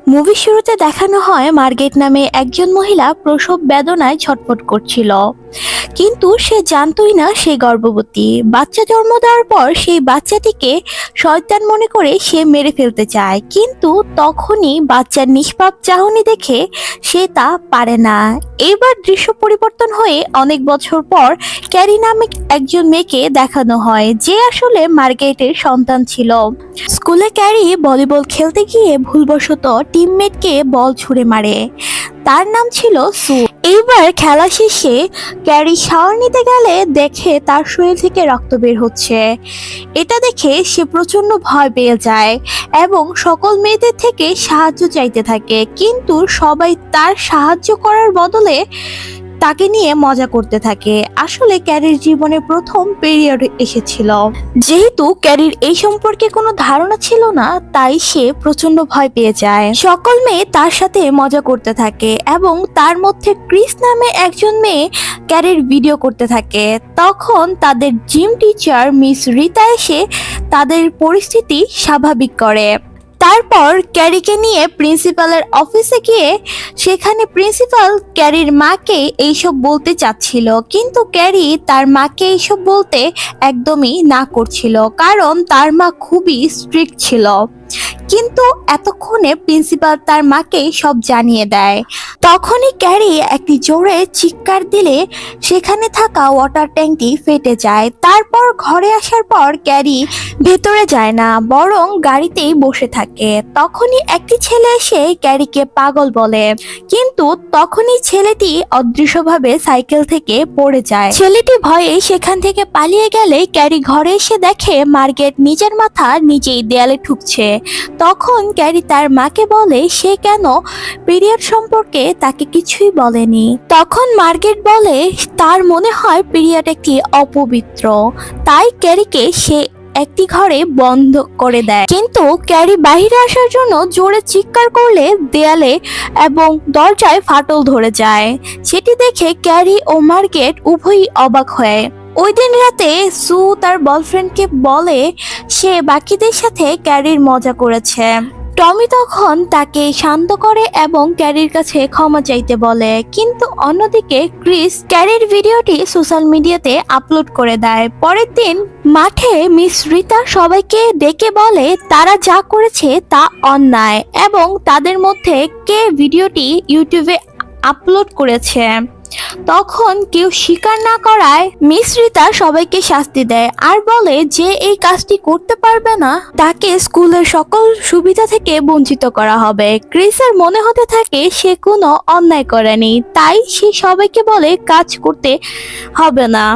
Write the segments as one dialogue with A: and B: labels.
A: মুভির শুরুতে দেখানো হয় মার্গেট নামে একজন মহিলা প্রসব বেদনায় ছটফট করছিল, কিন্তু সে জানতই না সে গর্ভবতী। বাচ্চা জন্ম দেওয়ার পর সেই বাচ্চাটিকে শয়তান মনে করে সে মেরে ফেলতে চায়, কিন্তু তখনই বাচ্চার নিষ্পাপ চাহনি দেখে সে তা পারে না। এবার দৃশ্য পরিবর্তন হয়ে অনেক বছর পর ক্যারি নামে একজন মেয়েকে দেখানো হয়, যে আসলে মার্গেটের সন্তান ছিল। স্কুলে ক্যারি ভলিবল খেলতে গিয়ে ভুলবশত টিমমেটকে বল ছুঁড়ে মারে। তার নাম ছিল সু। এইবার খেলা শেষে ক্যারি শাওয়ার নিতে গেলে দেখে তার শরীর থেকে রক্ত বের হচ্ছে। এটা দেখে সে প্রচন্ড ভয় পেয়ে যায় এবং সকল মেয়েদের থেকে সাহায্য চাইতে থাকে, কিন্তু সবাই তার সাহায্য করার বদলে তাকে নিয়ে মজা করতে থাকে। আসলে ক্যারির জীবনে প্রথম পিরিয়ড এসেছিল। যেহেতু ক্যারির এই সম্পর্কে কোনো ধারণা ছিল না, তাই সে প্রচন্ড ভয় পেয়ে যায়। সকল মেয়ে তার সাথে মজা করতে থাকে এবং তার মধ্যে ক্রিস নামে একজন মেয়ে ক্যারির ভিডিও করতে থাকে। তখন তাদের জিম টিচার মিস রিতা এসে তাদের পরিস্থিতি স্বাভাবিক করে। তারপর ক্যারিকে নিয়ে প্রিন্সিপালের অফিসে গিয়ে সেখানে প্রিন্সিপাল ক্যারির মাকে এইসব বলতে চাচ্ছিল, কিন্তু ক্যারি তার মাকে এইসব বলতে একদমই না করছিল, কারণ তার মা খুবই স্ট্রিক্ট ছিল। কিন্তু এতক্ষণে প্রিন্সিপাল তার মাকে সব জানিয়ে দেয়। তখনই ক্যারি একটি জোরে চিৎকার দিলে সেখানে থাকা ওয়াটার ট্যাঙ্কটি ফেটে যায়। তারপর ঘরে আসার পর ক্যারি ভেতরে যায় না, বরং গাড়িতেই বসে থাকে। তখনই একটি ছেলে এসে ক্যারিকে পাগল বলে, কিন্তু তখনই ছেলেটি অদৃশ্যভাবে সাইকেল থেকে পড়ে যায়। ছেলেটি ভয়ে সেখান থেকে পালিয়ে গেলে ক্যারি ঘরে এসে দেখে মার্গেট নিজের মাথা নিজেই দেয়ালে ঠুকছে। তখন ক্যারি তার মাকে বলে সে কেন পিরিয়ড সম্পর্কে তাকে কিছুই বলেনি। তখন মার্গেট বলে তার মনে হয় পিরিয়ড একটি অপবিত্র, তাই ক্যারিকে সে একটি ঘরে বন্ধ করে দেয়। কিন্তু ক্যারি বাইরে আসার জন্য জোরে চিৎকার করলে দেয়ালে এবং দরজায় ফাটল ধরে যায়। সেটি দেখে ক্যারি ও মার্গেট উভয়ই অবাক হয়। ওই দিন রাতে সু তার বয়ফ্রেন্ডকে বলে সে বাকিদের সাথে ক্যারির মজা করেছে। টমি তখন তাকে শান্ত করে এবং ক্যারির কাছে ক্ষমা চাইতে বলে, কিন্তু অন্যদিকে ক্রিস ক্যারির ভিডিওটি সোশ্যাল মিডিয়াতে আপলোড করে দেয়। পরের দিন মাঠে মিস রিতা সবাইকে ডেকে বলে তারা যা করেছে তা অন্যায় এবং তাদের মধ্যে কে ভিডিওটি ইউটিউবে আপলোড করেছে। তখন কেউ স্বীকার না করায় মিস রিতা সবাইকে শাস্তি দেয় আর বলে যে এই কাজটি করতে পারবে না তাকে স্কুলের সকল সুবিধা থেকে বঞ্চিত করা হবে। ক্রিসের মনে হতে থাকে সে কোনো অন্যায় করেনি, তাই সে সবাইকে বলে কাজ করতে হবে না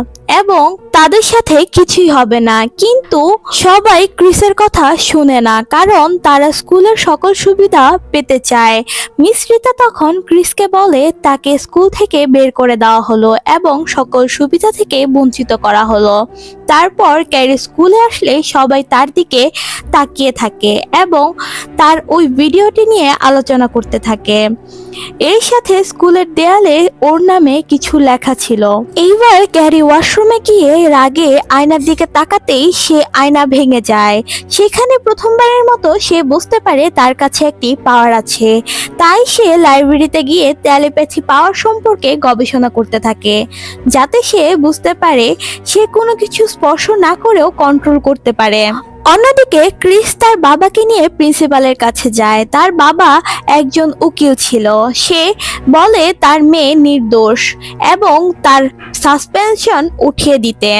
A: এবং তাদের সাথে কিছুই হবে না। কিন্তু সবাই ক্রিসের কথা শুনে না, কারণ তারা স্কুলের সকল সুবিধা পেতে চায়। মিস রিতা তখন ক্রিসকে বলে তাকে স্কুল থেকে বের করে দেওয়া হলো এবং সকল সুবিধা থেকে বঞ্চিত করা হলো। তারপর ক্যারি স্কুলে আসলে সবাই তার দিকে তাকিয়ে থাকে এবং তার ওই ভিডিওটি নিয়ে আলোচনা করতে থাকে। এর সাথে স্কুলের দেয়ালে ওর নামে কিছু লেখা ছিল। এইবার ক্যারি ওয়াশরুমে গিয়ে রাগে আয়নার দিকে তাকাতেই সে আয়না ভেঙে যায়। সেখানে প্রথমবারের মতো সে বুঝতে পারে তার কাছে একটি পাওয়ার আছে। তাই সে লাইব্রেরিতে গিয়ে টেলিপ্যাথি পাওয়ার সম্পর্কে গবেষণা করতে থাকে, যাতে সে বুঝতে পারে সে কোনো কিছু স্পর্শ না করেও কন্ট্রোল করতে পারে। অন্যদিকে ক্রিস তার বাবাকে নিয়ে প্রিন্সিপালের কাছে যায়। তার বাবা একজন উকিল ছিল। সে বলে তার মেয়ে নির্দোষ এবং তার সাসপেনশন উঠিয়ে দিতে।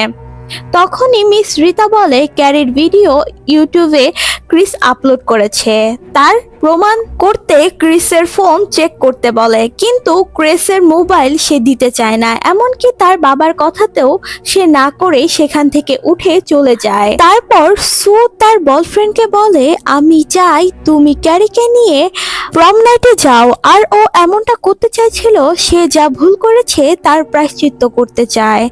A: তখনই মিস রিতা বলে ক্যারির ভিডিও ইউটিউবে ক্রিস আপলোড করেছে। তার প্রমাণ করতে ক্রিসের ফোন চেক করতে বলে, কিন্তু ক্রিসের মোবাইল সে দিতে চায় না। এমনকি তার বাবার কথাতেও সে না করে সেখান থেকে উঠে চলে যায়। তারপর সু তার বয়ফ্রেন্ডকে বলে আমি চাই তুমি ক্যারিকে নিয়ে প্রম নাইটে যাও, আর ও এমনটা করতে চাইছিল। সে যা ভুল করেছে তার প্রায়শ্চিত্ত করতে চায়।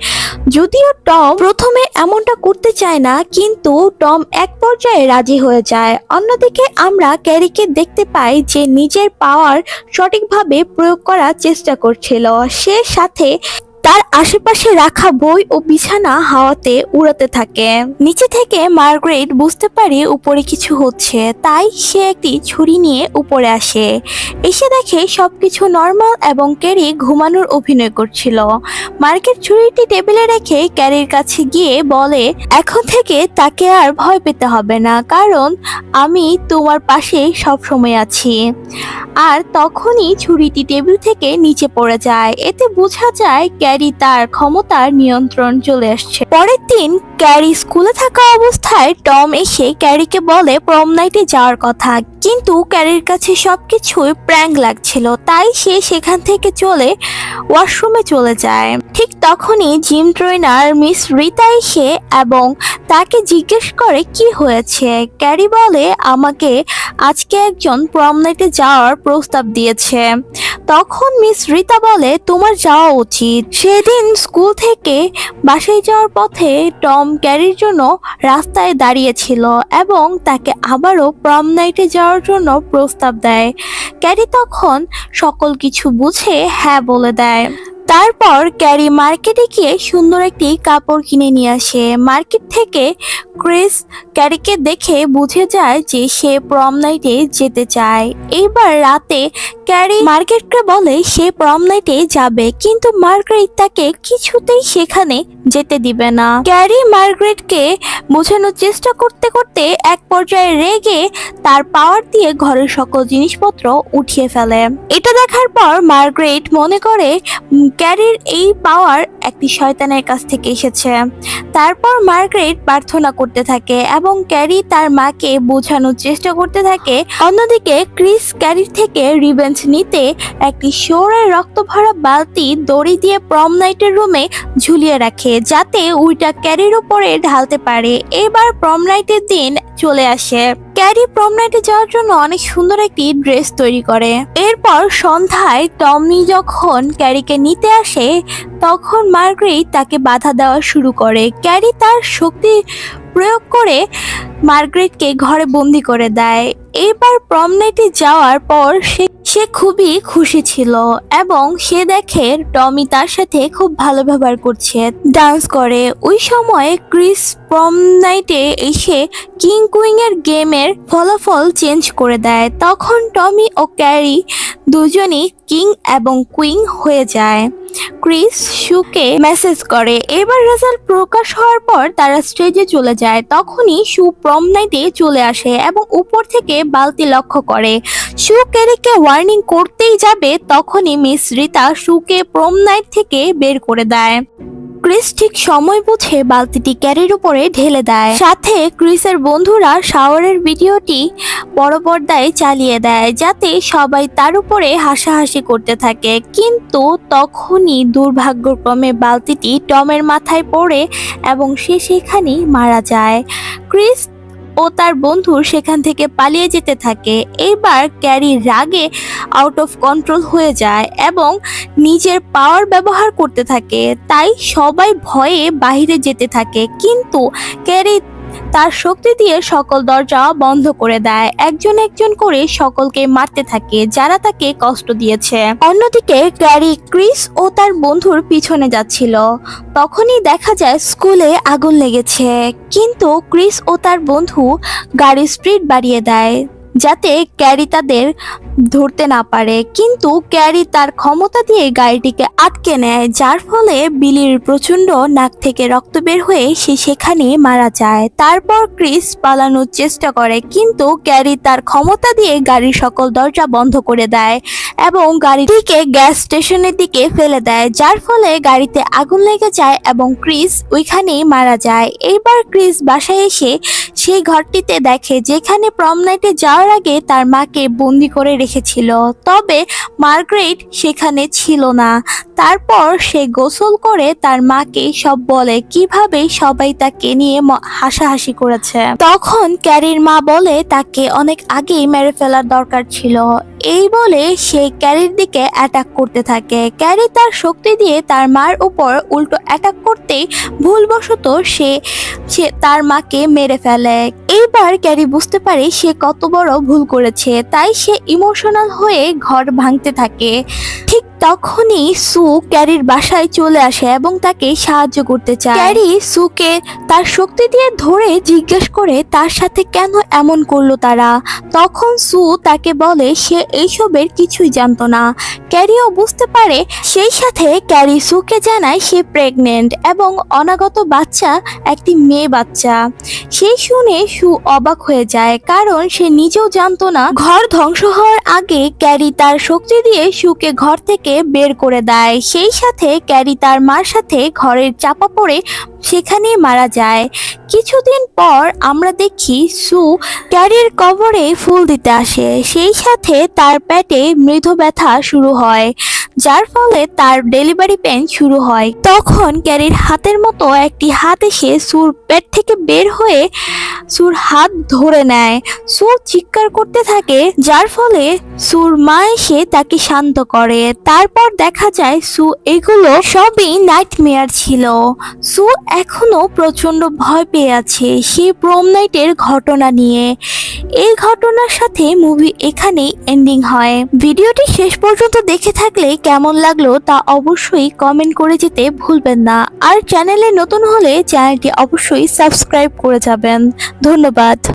A: যদিও টম প্রথমে এমনটা করতে চায় না, কিন্তু টম এক পর্যায়ে রাজি হয়ে যায়। অন্যদিকে আমরা ক্যারিকে দেখতে পাই যে নিজের পাওয়ার সঠিকভাবে প্রয়োগ করার চেষ্টা করছিল। সে সাথে তার আশেপাশে রাখা বই ও বিছানা হাওয়াতে উড়াতে থাকে। নিচে থেকে মার্গারেট বুঝতে পারে উপরে কিছু হচ্ছে, তাই সে একটি ছুরি নিয়ে উপরে আসে। এসে দেখে সবকিছু নর্মাল এবং ক্যারি ঘুমানোর অভিনয় করছিল। মার্গারেট ছুরিটি টেবিলে রেখে ক্যারির কাছে গিয়ে বলে, এখন থেকে তাকে আর ভয় পেতে হবে না, কারণ আমি তোমার পাশে সব সময় আছি। আর তখনই ছুরিটি টেবিল থেকে নিচে পড়ে যায়। এতে বোঝা যায় ক্যারি তার ক্ষমতার নিয়ন্ত্রণ চলে আসছে। পরের দিন ক্যারি স্কুলে থাকা অবস্থায় টম এসে ক্যারিকে বলে প্রম নাইটে যাওয়ার কথা, কিন্তু ক্যারির কাছে সবকিছুই প্র্যাঙ্ক লাগছিল, তাই সে সেখান থেকে চলে ওয়াশরুমে চলে যায়। ঠিক তখনই জিম ট্রেনার মিস রিতা এসে এবং তাকে জিজ্ঞেস করে কি হয়েছে। ক্যারি বলে, আমাকে আজকে একজন প্রম নাইটে যাওয়ার প্রস্তাব দিয়েছে। তখন মিস রিতা বলে, তোমার যাওয়া উচিত। সেদিন স্কুল থেকে বাসায় যাওয়ার পথে টম ক্যারির জন্য রাস্তায় দাঁড়িয়েছিল এবং তাকে আবারও প্রম নাইটে যাওয়ার জন্য প্রস্তাব দেয়। ক্যারি তখন সকল কিছু বুঝে হ্যাঁ বলে দেয়। তারপর ক্যারি মার্কেটে গিয়ে সুন্দর একটি কাপড় কিনে নিয়ে আসে। মার্কেট থেকে ক্রিস ক্যারিকে দেখে বুঝে যায় যে সে প্রম নাইটে যেতে চায়। এইবার রাতে ক্যারি মার্গারেটকে বলে সে প্রম নাইটে যাবে, কিন্তু মার্গারেট তাকে কিছুতেই সেখানে যেতে দিবে না। ক্যারি মার্গারেটকে বোঝানোর চেষ্টা করতে করতে এক পর্যায়ে রেগে তার পাওয়ার দিয়ে ঘরের সকল জিনিসপত্র উঠিয়ে ফেলে। এটা দেখার পর মার্গারেট মনে করে ক্যারির এই পাওয়ার একটি শয়তানের কাছ থেকে এসেছে। তারপর মার্গারেট প্রার্থনা করতে থাকে এবং ক্যারি তার মাকে বোঝানোর চেষ্টা করতে থাকে। অন্যদিকে ক্রিস ক্যারির থেকে রিভেঞ্জ নিতে একটি শোরের রক্ত ভরা বালতি দড়ি দিয়ে প্রম নাইটের রুমে ঝুলিয়ে রাখে, যাতে উইটা ক্যারির উপরে ঢালতে পারে। এবার প্রম নাইটের দিন চলে আসে। ক্যারি প্রম নাইটে যাওয়ার জন্য অনেক সুন্দর একটি ড্রেস তৈরি করে। এরপর সন্ধ্যায় টমি যখন ক্যারিকে নিতে আসে, তখন মার্গারেট তাকে বাধা দেওয়া শুরু করে। ক্যারি তার শক্তি প্রয়োগ করে মার্গারেটকে ঘরে বন্দি করে দেয়। এবার প্রম নাইটে যাওয়ার পর সে খুবই খুশি ছিল এবং সে দেখে টমি তার সাথে খুব ভালো ব্যবহার করছে, ডান্স করে। ওই সময় ক্রিস প্রম নাইটে এসে কিং কুইং এর গেমের ফলাফল চেঞ্জ করে দেয়। তখন টমি ও ক্যারি দুজনই কিং এবং কুইন হয়ে যায়। ক্রিস শুকে মেসেজ করে। এবার রেজাল্ট প্রকাশ হওয়ার পর তারা স্টেজে চলে যায়। তখনই শু প্রম নাইটে চলে আসে এবং উপর থেকে বালতি লক্ষ্য করে। শু ক্যারিকে ওয়ার্নিং করতেই যাবে, তখনই মিস রিতা শুকে প্রম নাইট থেকে বের করে দেয়। ক্রিস ঠিক সময় বুঝে বালতিটি ক্যারির উপরে ঢেলে দেয়। সাথে ক্রিসের বন্ধুরা শাওয়ারের ভিডিওটি বড় পর্দায় চালিয়ে দেয়, যাতে সবাই তার উপরে হাসাহাসি করতে থাকে। কিন্তু তখনই দুর্ভাগ্যক্রমে বালতিটি টমের মাথায় পড়ে এবং সে সেখানেই মারা যায়। ক্রিস ও তার বন্ধু সেখান থেকে পালিয়ে যেতে থাকে। এবার ক্যারি রাগে আউট অফ কন্ট্রোল হয়ে যায় এবং নিজের পাওয়ার ব্যবহার করতে থাকে, তাই সবাই ভয়ে বাইরে যেতে থাকে। কিন্তু ক্যারি তার শক্তি দিয়ে সকল দরজা বন্ধ করে দেয়। একজন একজন করে সকলকে মারতে থাকে যারা তাকে কষ্ট দিয়েছে। অন্যদিকে ক্যারি ক্রিস ও তার বন্ধুর পিছনে যাচ্ছিল। তখনই দেখা যায় স্কুলে আগুন লেগেছে, কিন্তু ক্রিস ও তার বন্ধু গাড়ির স্পিড বাড়িয়ে দেয় যাতে ক্যারি তাদের ধরতে না পারে। কিন্তু ক্যারি তার ক্ষমতা দিয়ে গাড়িটিকে আটকে নেয়, যার ফলে বিলির প্রচন্ড নাক থেকে রক্ত বের হয়ে সে সেখানে মারা যায়। তারপর ক্রিস পালানোর চেষ্টা করে, কিন্তু ক্যারি তার ক্ষমতা দিয়ে গাড়ির সকল দরজা বন্ধ করে দেয় এবং গাড়িটিকে গ্যাস স্টেশনের দিকে ফেলে দেয়, যার ফলে গাড়িতে আগুন লেগে যায় এবং ক্রিস ওইখানেই মারা যায়। এইবার ক্রিস বাসায় এসে সেই ঘরটিতে দেখে যেখানে প্রম নাইটে যাওয়ার আগে তার মাকে বন্দি করে রেখেছিল, তবে মার্গারেট সেখানে ছিল না। তারপর সে গোসল করে তার মাকে সব বলে কিভাবে সবাই তাকে নিয়ে হাসাহাসি করেছে। তখন ক্যারির মা বলে তাকে অনেক আগেই মেরে ফেলার দরকার ছিল। এই বলে সে ক্যারির দিকে অ্যাটাক করতে থাকে। ক্যারি তার শক্তি দিয়ে তার মার উপর উল্টো অ্যাটাক করতেই ভুলবশত সে তার মাকে মেরে ফেলে। এইবার ক্যারি বুঝতে পারে সে কত বড় ভুল করেছে, তাই সে ইমোশনাল হয়ে ঘর ভাঙতে থাকে। ঠিক তখনই সু ক্যারির বাসায় চলে আসে এবং তাকে সাহায্য করতে চায়। ক্যারি সুকে তার শক্তি দিয়ে ধরে জিজ্ঞেস করে তার সাথে কেন এমন করলো তারা। তখন সু তাকে বলে সে এইসবের কিছুই জানতো না। ক্যারিও বুঝতে পারে। সেই সাথে ক্যারি সুকে জানায় সে প্রেগনেন্ট এবং অনাগত বাচ্চা একটি মেয়ে বাচ্চা। সেই শুনে সু অবাক হয়ে যায়, কারণ সে নিজেও জানতো না। ঘর ধ্বংস হওয়ার আগে ক্যারি তার শক্তি দিয়ে সুকে ঘর থেকে বের করে দেয়। সেই সাথে ক্যারি তার মার সাথে ঘরের চাপা পড়ে সেখানে মারা যায়। কিছুদিন পর আমরা দেখি সু ক্যারির কবরে ফুল দিতে আসে। সেই সাথে তার পেটে মৃদু ব্যথা শুরু হয়, যার ফলে তার ডেলিভারি পেন শুরু হয়। তখন ক্যারির হাতের মতো একটি হাত এসে সুর পেট থেকে বের হয়ে সুর হাত ধরে নেয়। সু চিৎকার করতে থাকে, যার ফলে সুর মা এসে তাকে শান্ত করে। তারপর দেখা যায় সু এগুলো সবই নাইটমেয়ার ছিল। সু এখনো প্রচন্ড ভয় পেয়ে আছে সেই প্রোম নাইটের ঘটনা নিয়ে। এই ঘটনার সাথে মুভি এখানেই এন্ডিং হয়। ভিডিওটি শেষ পর্যন্ত দেখে থাকলে কেমন লাগলো তা অবশ্যই কমেন্ট করে যেতে ভুলবেন না। আর চ্যানেলে নতুন হলে চ্যানেলটি অবশ্যই সাবস্ক্রাইব করে যাবেন। ধন্যবাদ।